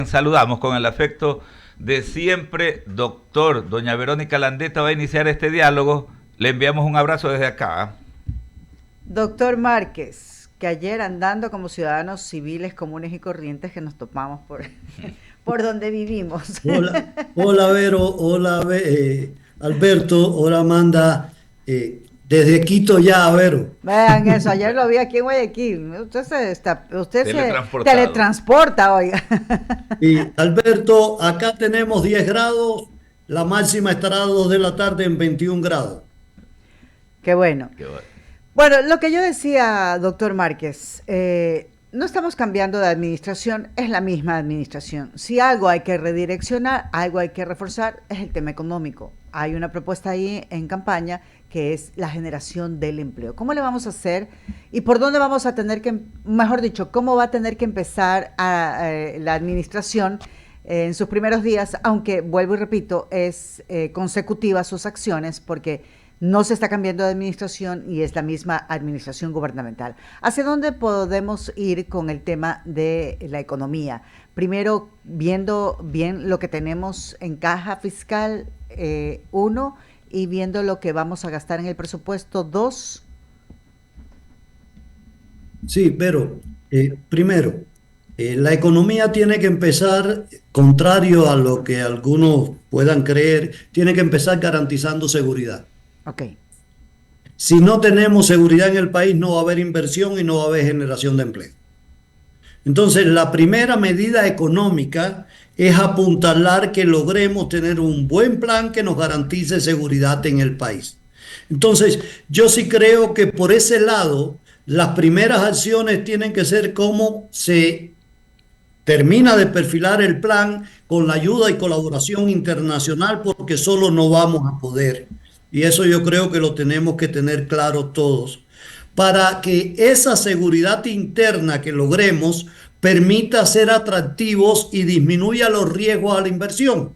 quien saludamos con el afecto de siempre, doctor. Doña Verónica Landeta va a iniciar este diálogo. Le enviamos un abrazo desde acá. Doctor Márquez, que ayer andando como ciudadanos civiles comunes y corrientes que nos topamos por donde vivimos. Hola Vero, hola Alberto, hola Amanda, desde Quito ya, Vero. Vean eso, ayer lo vi aquí en Guayaquil. Usted se teletransporta, oiga. Y Alberto, acá tenemos 10 grados, la máxima estará a 2 de la tarde en 21 grados. Qué bueno. Bueno, lo que yo decía, doctor Márquez, no estamos cambiando de administración, es la misma administración. Si algo hay que redireccionar, algo hay que reforzar, es el tema económico. Hay una propuesta ahí en campaña que es la generación del empleo. ¿Cómo le vamos a hacer y por dónde vamos a tener que, mejor dicho, cómo va a tener que empezar la administración en sus primeros días, aunque vuelvo y repito, es consecutiva sus acciones porque no se está cambiando de administración y es la misma administración gubernamental. ¿Hacia dónde podemos ir con el tema de la economía? Primero, viendo bien lo que tenemos en caja fiscal, 1, y viendo lo que vamos a gastar en el presupuesto, 2. Sí, pero primero, la economía tiene que empezar, contrario a lo que algunos puedan creer, tiene que empezar garantizando seguridad. Ok. Si no tenemos seguridad en el país, no va a haber inversión y no va a haber generación de empleo. Entonces, la primera medida económica es apuntalar que logremos tener un buen plan que nos garantice seguridad en el país. Entonces, yo sí creo que por ese lado, las primeras acciones tienen que ser cómo se termina de perfilar el plan con la ayuda y colaboración internacional, porque solo no vamos a poder. Y eso yo creo que lo tenemos que tener claro todos, para que esa seguridad interna que logremos permita ser atractivos y disminuya los riesgos a la inversión.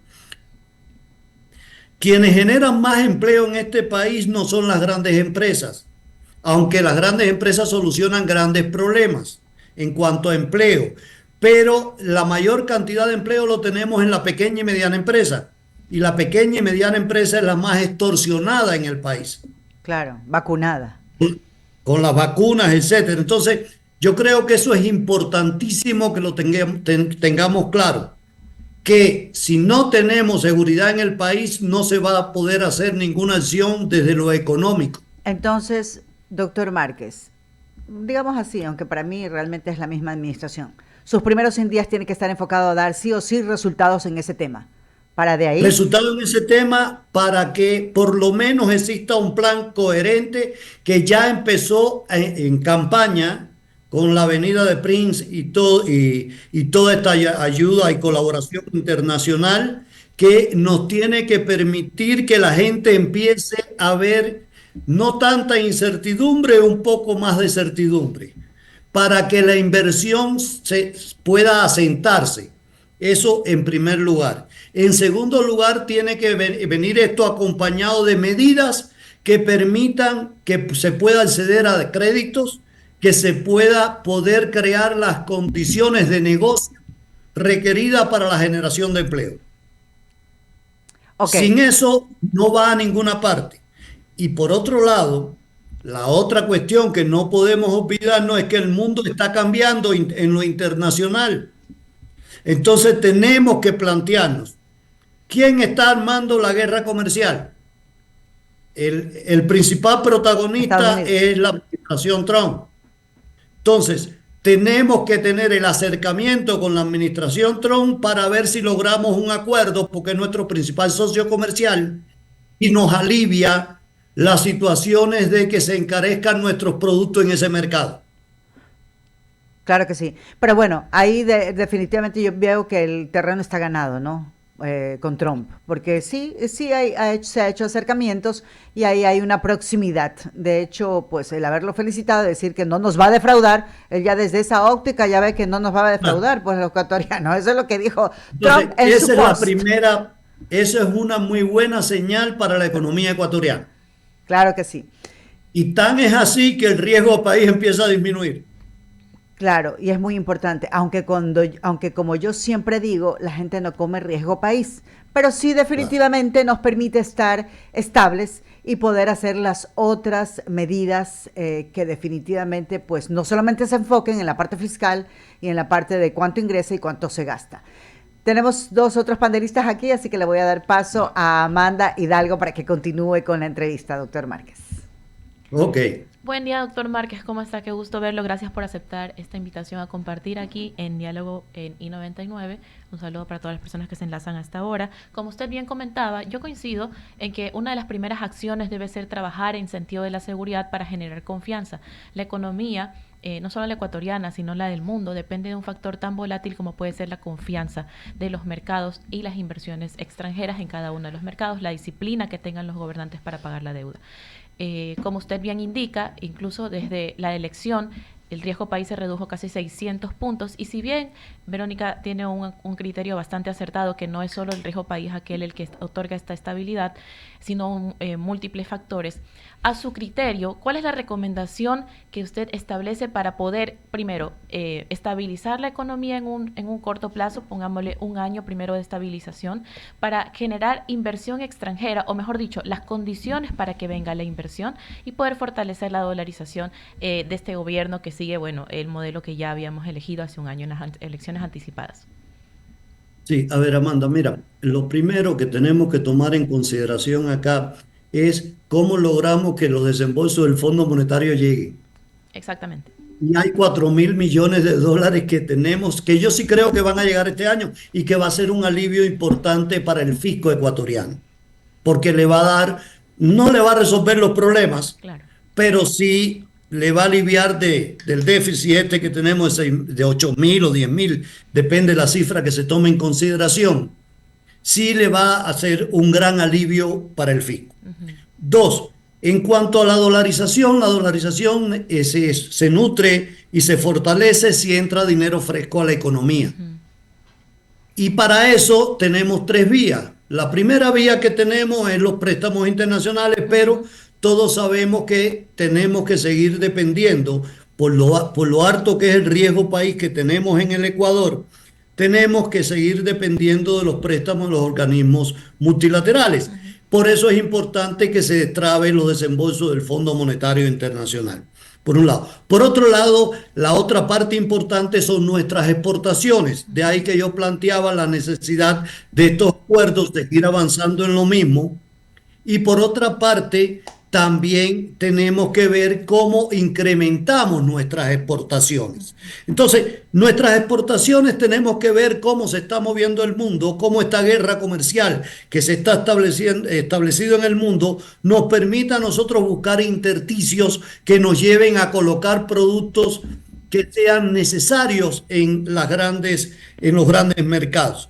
Quienes generan más empleo en este país no son las grandes empresas, aunque las grandes empresas solucionan grandes problemas en cuanto a empleo, pero la mayor cantidad de empleo lo tenemos en la pequeña y mediana empresa. Y la pequeña y mediana empresa es la más extorsionada en el país. Claro, vacunada. Con las vacunas, etcétera. Entonces, yo creo que eso es importantísimo que lo tengamos claro. Que si no tenemos seguridad en el país, no se va a poder hacer ninguna acción desde lo económico. Entonces, doctor Márquez, digamos así, aunque para mí realmente es la misma administración, sus primeros 100 días tienen que estar enfocados a dar sí o sí resultados en ese tema. Para de ahí. Resultado en ese tema para que por lo menos exista un plan coherente que ya empezó en campaña con la Avenida de Prince y toda esta ayuda y colaboración internacional que nos tiene que permitir que la gente empiece a ver no tanta incertidumbre, un poco más de certidumbre, para que la inversión se pueda asentarse. Eso en primer lugar. En segundo lugar, tiene que venir esto acompañado de medidas que permitan que se pueda acceder a créditos, que se pueda poder crear las condiciones de negocio requeridas para la generación de empleo. Okay. Sin eso no va a ninguna parte. Y por otro lado, la otra cuestión que no podemos olvidarnos es que el mundo está cambiando en lo internacional. Entonces tenemos que plantearnos, ¿quién está armando la guerra comercial? El principal protagonista es la administración Trump. Entonces, tenemos que tener el acercamiento con la administración Trump para ver si logramos un acuerdo, porque es nuestro principal socio comercial y nos alivia las situaciones de que se encarezcan nuestros productos en ese mercado. Claro que sí, pero bueno, ahí definitivamente yo veo que el terreno está ganado, ¿no? Con Trump, porque sí se ha hecho acercamientos y ahí hay una proximidad. De hecho, pues el haberlo felicitado, decir que no nos va a defraudar, él ya desde esa óptica ya ve que no nos va a defraudar, pues los ecuatorianos, eso es lo que dijo Trump en su post. Esa es una muy buena señal para la economía ecuatoriana. Claro que sí. Y tan es así que el riesgo país empieza a disminuir. Claro, y es muy importante, aunque como yo siempre digo, la gente no come riesgo país, pero sí Claro. definitivamente nos permite estar estables y poder hacer las otras medidas que definitivamente pues no solamente se enfoquen en la parte fiscal y en la parte de cuánto ingresa y cuánto se gasta. Tenemos dos otros panelistas aquí, así que le voy a dar paso a Amanda Hidalgo para que continúe con la entrevista, doctor Márquez. Ok. Buen día, doctor Márquez, ¿cómo está? Qué gusto verlo. Gracias por aceptar esta invitación a compartir aquí en Diálogo en I99. Un saludo para todas las personas que se enlazan hasta ahora. Como usted bien comentaba, yo coincido en que una de las primeras acciones debe ser trabajar en sentido de la seguridad para generar confianza. La economía, no solo la ecuatoriana, sino la del mundo, depende de un factor tan volátil como puede ser la confianza de los mercados y las inversiones extranjeras en cada uno de los mercados, la disciplina que tengan los gobernantes para pagar la deuda. Como usted bien indica, incluso desde la elección, el riesgo país se redujo casi 600 puntos y si bien Verónica tiene un criterio bastante acertado que no es solo el riesgo país aquel el que otorga esta estabilidad, sino múltiples factores, a su criterio, ¿cuál es la recomendación que usted establece para poder, primero, estabilizar la economía en un corto plazo, pongámosle un año primero de estabilización, para generar inversión extranjera, o mejor dicho, las condiciones para que venga la inversión y poder fortalecer la dolarización de este gobierno que sigue, bueno, el modelo que ya habíamos elegido hace un año en las elecciones anticipadas? Sí, a ver, Amanda, mira, lo primero que tenemos que tomar en consideración acá es cómo logramos que los desembolsos del Fondo Monetario lleguen. Exactamente. Y hay 4.000 millones de dólares que tenemos, que yo sí creo que van a llegar este año y que va a ser un alivio importante para el fisco ecuatoriano, porque le va a dar, no le va a resolver los problemas, Claro. pero sí le va a aliviar del déficit este que tenemos de 8.000 o 10.000, depende de la cifra que se tome en consideración, sí le va a hacer un gran alivio para el fisco. Uh-huh. Dos, en cuanto a la dolarización se nutre y se fortalece si entra dinero fresco a la economía. Uh-huh. Y para eso tenemos tres vías. La primera vía que tenemos es los préstamos internacionales, pero todos sabemos que tenemos que seguir dependiendo por lo harto que es el riesgo país que tenemos en el Ecuador. Tenemos que seguir dependiendo de los préstamos de los organismos multilaterales. Por eso es importante que se destraben los desembolsos del Fondo Monetario Internacional, por un lado. Por otro lado, la otra parte importante son nuestras exportaciones. De ahí que yo planteaba la necesidad de estos acuerdos, de ir avanzando en lo mismo. Y por otra parte, también tenemos que ver cómo incrementamos nuestras exportaciones. Entonces, nuestras exportaciones tenemos que ver cómo se está moviendo el mundo, cómo esta guerra comercial que se está establecido en el mundo nos permita a nosotros buscar intersticios que nos lleven a colocar productos que sean necesarios en los grandes mercados.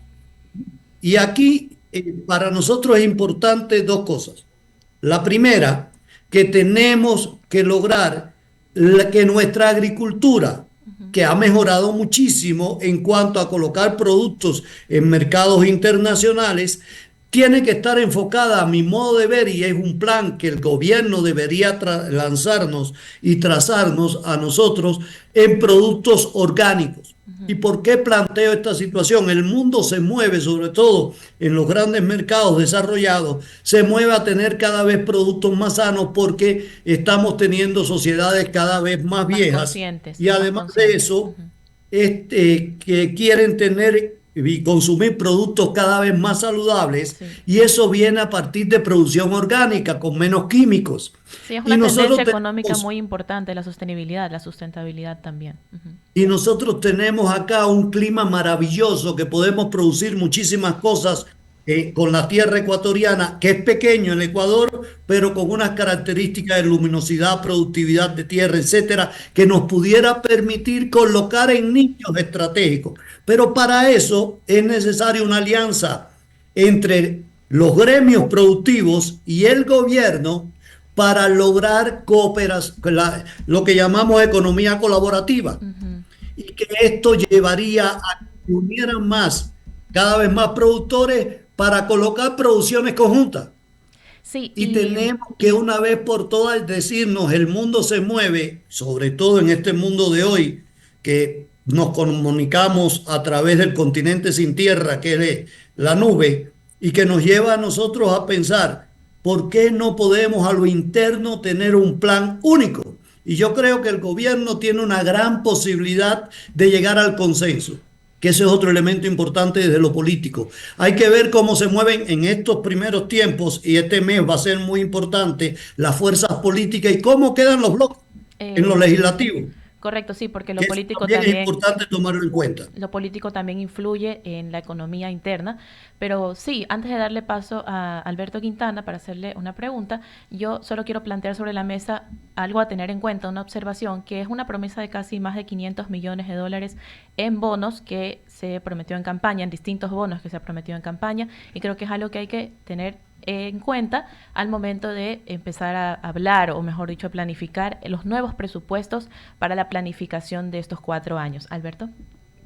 Y aquí para nosotros es importante dos cosas. La primera, que tenemos que lograr que nuestra agricultura, que ha mejorado muchísimo en cuanto a colocar productos en mercados internacionales, tiene que estar enfocada a mi modo de ver y es un plan que el gobierno debería lanzarnos y trazarnos a nosotros en productos orgánicos. ¿Y por qué planteo esta situación? El mundo se mueve, sobre todo en los grandes mercados desarrollados, se mueve a tener cada vez productos más sanos porque estamos teniendo sociedades cada vez más viejas y además de eso, que quieren tener y consumir productos cada vez más saludables, sí. Y eso viene a partir de producción orgánica con menos químicos. Sí, es una tendencia económica muy importante, la sostenibilidad, la sustentabilidad también. Y nosotros tenemos acá un clima maravilloso que podemos producir muchísimas cosas con la tierra ecuatoriana, que es pequeño el Ecuador, pero con unas características de luminosidad, productividad de tierra, etcétera, que nos pudiera permitir colocar en nichos estratégicos. Pero para eso es necesaria una alianza entre los gremios productivos y el gobierno para lograr lo que llamamos economía colaborativa. Y que esto llevaría a que unieran cada vez más productores para colocar producciones conjuntas. Sí, y tenemos que una vez por todas decirnos, el mundo se mueve, sobre todo en este mundo de hoy, que nos comunicamos a través del continente sin tierra, que es la nube, y que nos lleva a nosotros a pensar, ¿por qué no podemos a lo interno tener un plan único? Y yo creo que el gobierno tiene una gran posibilidad de llegar al consenso, que ese es otro elemento importante desde lo político. Hay que ver cómo se mueven en estos primeros tiempos, y este mes va a ser muy importante, las fuerzas políticas y cómo quedan los bloques en lo legislativo. Correcto, sí, porque lo Que político también es importante tomarlo en cuenta. Lo político también influye en la economía interna, pero sí, antes de darle paso a Alberto Quintana para hacerle una pregunta, yo solo quiero plantear sobre la mesa algo a tener en cuenta, una observación, que es una promesa de casi más de 500 millones de dólares en bonos que se prometió en campaña, en distintos bonos que se ha prometido en campaña, y creo que es algo que hay que tener en cuenta al momento de empezar a hablar, o mejor dicho, planificar los nuevos presupuestos para la planificación de estos 4 años. Alberto.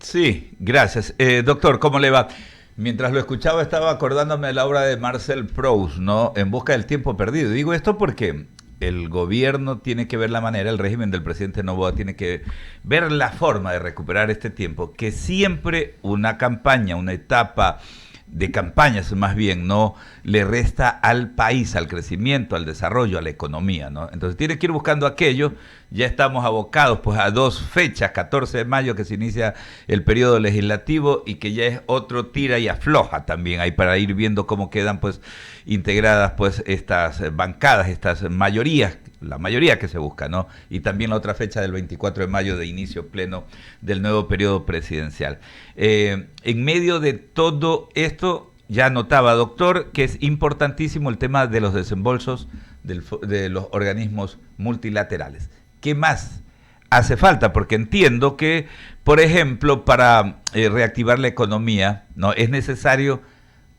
Sí, gracias. Doctor, ¿cómo le va? Mientras lo escuchaba estaba acordándome de la obra de Marcel Proust, ¿no? En busca del tiempo perdido. Digo esto porque el gobierno tiene que ver la manera, el régimen del presidente Noboa tiene que ver la forma de recuperar este tiempo, que siempre una campaña, una etapa de campañas más bien, no le resta al país, al crecimiento, al desarrollo, a la economía, ¿no? Entonces tiene que ir buscando aquello. Ya estamos abocados pues a 2 fechas, 14 de mayo que se inicia el periodo legislativo y que ya es otro tira y afloja también ahí para ir viendo cómo quedan pues integradas pues estas bancadas, estas mayorías, la mayoría que se busca, ¿no? Y también la otra fecha del 24 de mayo de inicio pleno del nuevo periodo presidencial. En medio de todo esto, ya notaba, doctor, que es importantísimo el tema de los desembolsos de los organismos multilaterales. ¿Qué más hace falta? Porque entiendo que, por ejemplo, para reactivar la economía, ¿no? Es necesario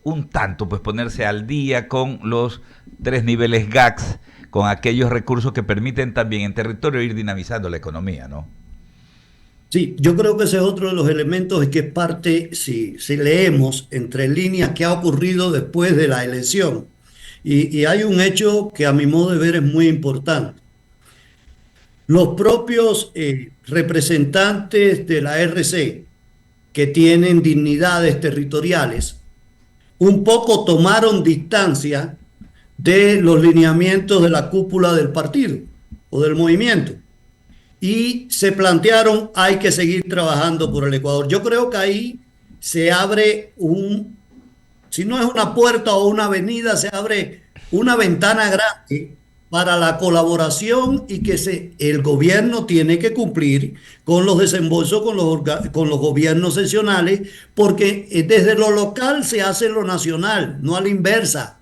un tanto pues ponerse al día con los 3 niveles GACS, con aquellos recursos que permiten también en territorio ir dinamizando la economía, ¿no? Sí, yo creo que ese es otro de los elementos y que es parte, si leemos entre líneas, que ha ocurrido después de la elección. Y hay un hecho que a mi modo de ver es muy importante. Los propios representantes de la RC, que tienen dignidades territoriales, un poco tomaron distancia de los lineamientos de la cúpula del partido o del movimiento y se plantearon, hay que seguir trabajando por el Ecuador. Yo creo que ahí se abre si no es una puerta o una avenida, se abre una ventana grande para la colaboración y que el gobierno tiene que cumplir con los desembolsos con los gobiernos seccionales, porque desde lo local se hace lo nacional, no a la inversa.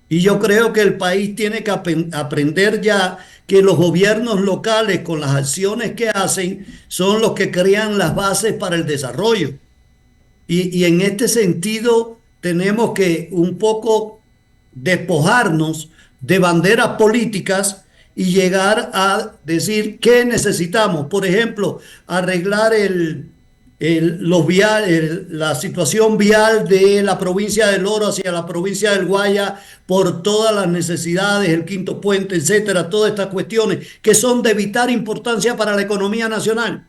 Y yo creo que el país tiene que aprender ya que los gobiernos locales, con las acciones que hacen, son los que crean las bases para el desarrollo. Y en este sentido tenemos que un poco despojarnos de banderas políticas y llegar a decir qué necesitamos. Por ejemplo, arreglar la situación vial de la provincia del Oro hacia la provincia del Guaya por todas las necesidades, el quinto puente, etcétera, todas estas cuestiones que son de vital importancia para la economía nacional,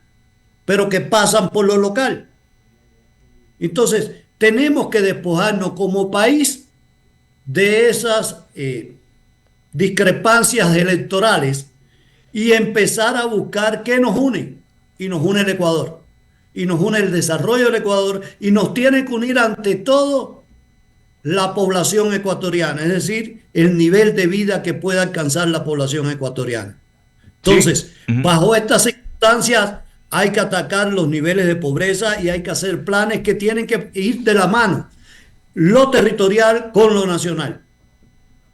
pero que pasan por lo local. Entonces, tenemos que despojarnos como país de esas discrepancias electorales y empezar a buscar qué nos une. Y nos une el Ecuador. Y nos une el desarrollo del Ecuador. Y nos tiene que unir ante todo la población ecuatoriana. Es decir, el nivel de vida que pueda alcanzar la población ecuatoriana. Entonces, sí. Bajo estas circunstancias hay que atacar los niveles de pobreza y hay que hacer planes que tienen que ir de la mano. Lo territorial con lo nacional.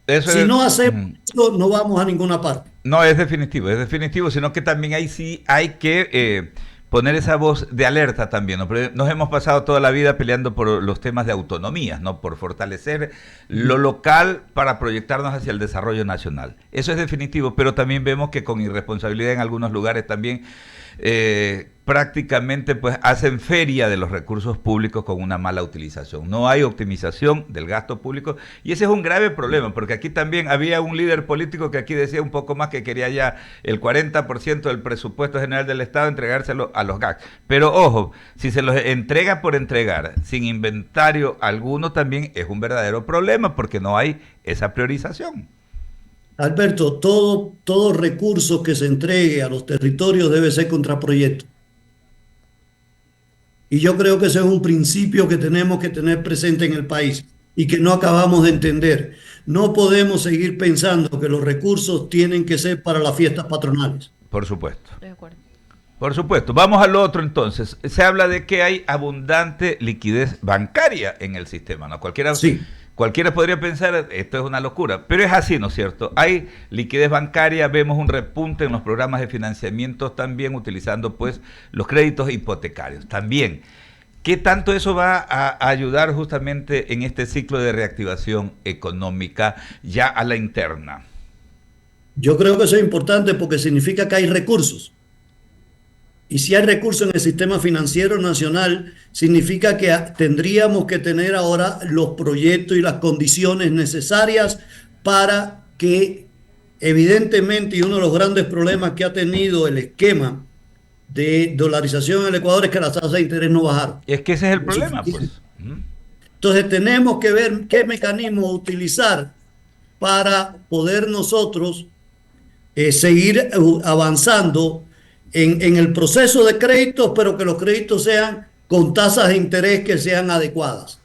Si no hacemos eso, no vamos a ninguna parte. No, es definitivo, sino que también ahí sí hay que poner esa voz de alerta también, ¿no? Pero nos hemos pasado toda la vida peleando por los temas de autonomías, ¿no? Por fortalecer lo local para proyectarnos hacia el desarrollo nacional. Eso es definitivo, pero también vemos que con irresponsabilidad en algunos lugares también prácticamente pues hacen feria de los recursos públicos con una mala utilización. No hay optimización del gasto público y ese es un grave problema, porque aquí también había un líder político que aquí decía un poco más que quería ya el 40% del presupuesto general del Estado entregárselo a los GAC. Pero ojo, si se los entrega por entregar, sin inventario alguno, también es un verdadero problema porque no hay esa priorización. Alberto, todo recurso que se entregue a los territorios debe ser contraproyecto. Y yo creo que ese es un principio que tenemos que tener presente en el país y que no acabamos de entender. No podemos seguir pensando que los recursos tienen que ser para las fiestas patronales. Por supuesto. De acuerdo. Por supuesto. Vamos al otro entonces. Se habla de que hay abundante liquidez bancaria en el sistema, ¿no? Sí. Cualquiera podría pensar, esto es una locura, pero es así, ¿no es cierto? Hay liquidez bancaria, vemos un repunte en los programas de financiamiento también utilizando pues los créditos hipotecarios. También, ¿qué tanto eso va a ayudar justamente en este ciclo de reactivación económica ya a la interna? Yo creo que eso es importante porque significa que hay recursos. Y si hay recursos en el sistema financiero nacional, significa que tendríamos que tener ahora los proyectos y las condiciones necesarias para que, evidentemente, y uno de los grandes problemas que ha tenido el esquema de dolarización en el Ecuador es que las tasas de interés no bajaron. Es que ese es el problema, pues. Entonces tenemos que ver qué mecanismos utilizar para poder nosotros seguir avanzando en el proceso de créditos, pero que los créditos sean con tasas de interés que sean adecuadas.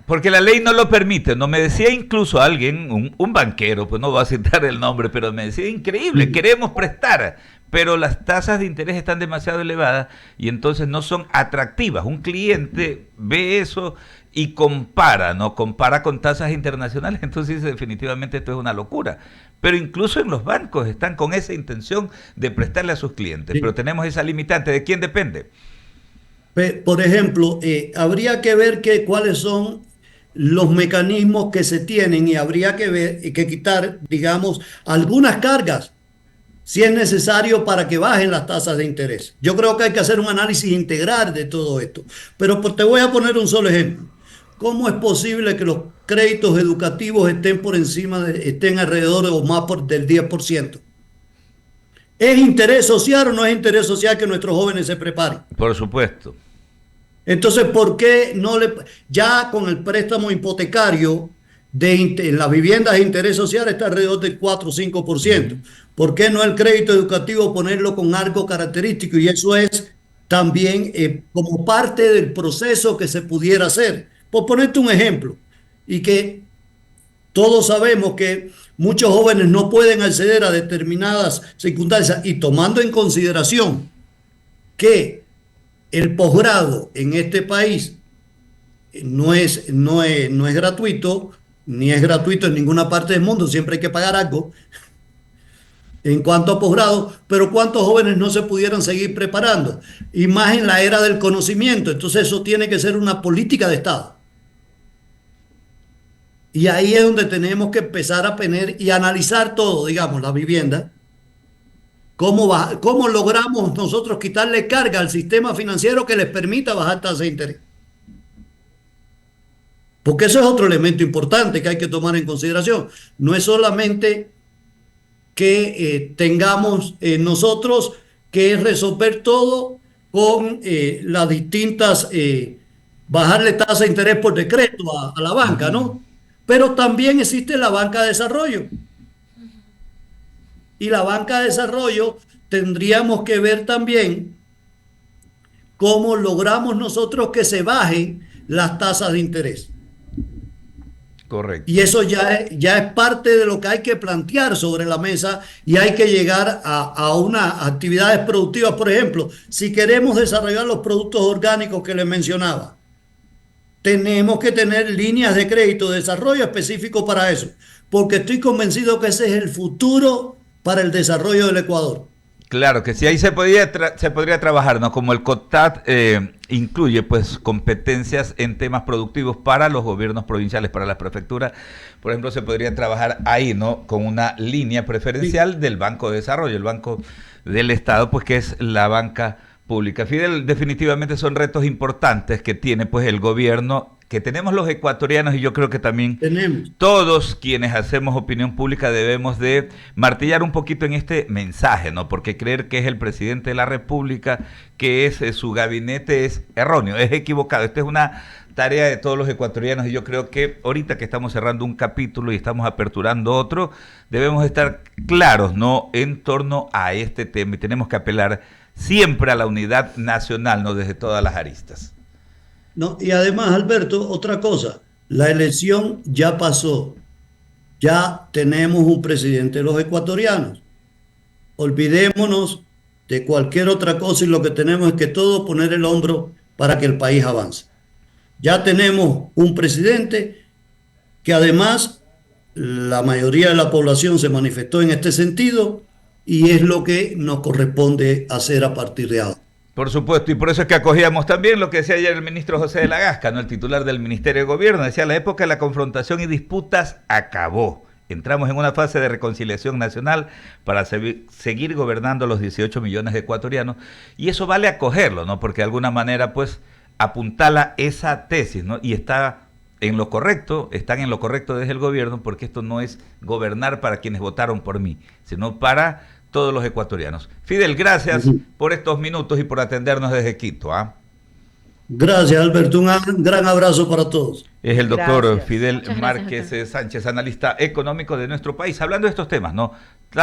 Porque la ley no lo permite, ¿no? Me decía incluso alguien, un banquero, pues no voy a citar el nombre, pero me decía, increíble, queremos prestar, pero las tasas de interés están demasiado elevadas y entonces no son atractivas. Un cliente ve eso y compara, ¿no? Compara con tasas internacionales, entonces dice, definitivamente esto es una locura. Pero incluso en los bancos están con esa intención de prestarle a sus clientes, pero tenemos esa limitante. ¿De quién depende? Por ejemplo, habría que ver cuáles son los mecanismos que se tienen y habría que ver que quitar, digamos, algunas cargas si es necesario para que bajen las tasas de interés. Yo creo que hay que hacer un análisis integral de todo esto. Pero te voy a poner un solo ejemplo. ¿Cómo es posible que los créditos educativos estén alrededor o más del 10%? ¿Es interés social o no es interés social que nuestros jóvenes se preparen? Por supuesto. Entonces, ¿por qué no ya con el préstamo hipotecario en las viviendas de interés social está alrededor del 4 o 5%? ¿Por qué no el crédito educativo ponerlo con algo característico? Y eso es también como parte del proceso que se pudiera hacer. Por ponerte un ejemplo, y que todos sabemos que muchos jóvenes no pueden acceder a determinadas circunstancias, y tomando en consideración que el posgrado en este país no es gratuito, ni es gratuito en ninguna parte del mundo, siempre hay que pagar algo en cuanto a posgrado, pero ¿cuántos jóvenes no se pudieran seguir preparando? Y más en la era del conocimiento. Entonces eso tiene que ser una política de Estado. Y ahí es donde tenemos que empezar a poner y analizar todo, digamos, la vivienda. ¿Cómo logramos nosotros quitarle carga al sistema financiero que les permita bajar tasas de interés? Porque eso es otro elemento importante que hay que tomar en consideración. No es solamente que tengamos nosotros que resolver todo con las distintas, bajarle tasa de interés por decreto a la banca, ¿no? Pero también existe la banca de desarrollo. Y la banca de desarrollo tendríamos que ver también cómo logramos nosotros que se bajen las tasas de interés. Correcto. Y eso ya es parte de lo que hay que plantear sobre la mesa y hay que llegar a unas actividades productivas. Por ejemplo, si queremos desarrollar los productos orgánicos que les mencionaba, tenemos que tener líneas de crédito de desarrollo específico para eso, porque estoy convencido que ese es el futuro para el desarrollo del Ecuador. Claro que sí, ahí se podría trabajar, ¿no? Como el COTAD incluye pues competencias en temas productivos para los gobiernos provinciales, para las prefecturas, por ejemplo, se podría trabajar ahí, ¿no? Con una línea preferencial del Banco de Desarrollo, el Banco del Estado, pues que es la banca pública. Fidel, definitivamente son retos importantes que tiene pues el gobierno, que tenemos los ecuatorianos, y yo creo que también todos quienes hacemos opinión pública debemos de martillar un poquito en este mensaje, ¿no? Porque creer que es el presidente de la República, que es su gabinete, es erróneo, es equivocado. Esta es una tarea de todos los ecuatorianos, y yo creo que ahorita que estamos cerrando un capítulo y estamos aperturando otro, debemos estar claros, ¿no? En torno a este tema, y tenemos que apelar siempre a la unidad nacional, ¿no? Desde todas las aristas. No, y además, Alberto, otra cosa, la elección ya pasó, ya tenemos un presidente, los ecuatorianos. Olvidémonos de cualquier otra cosa, y lo que tenemos es que todos poner el hombro para que el país avance. Ya tenemos un presidente que además la mayoría de la población se manifestó en este sentido, y es lo que nos corresponde hacer a partir de ahora. Por supuesto, y por eso es que acogíamos también lo que decía ayer el ministro José de la Gasca, ¿no? El titular del Ministerio de Gobierno, decía: la época de la confrontación y disputas acabó. Entramos en una fase de reconciliación nacional para seguir gobernando los 18 millones de ecuatorianos, y eso vale acogerlo, ¿no? Porque de alguna manera, pues, apuntala esa tesis, ¿no? Y están en lo correcto desde el gobierno, porque esto no es gobernar para quienes votaron por mí, sino para todos los ecuatorianos. Fidel, gracias por estos minutos y por atendernos desde Quito. Gracias, Alberto. Un gran abrazo para todos. Es el doctor Gracias. Fidel Muchas Márquez gracias, Sánchez, analista económico de nuestro país, hablando de estos temas, ¿no?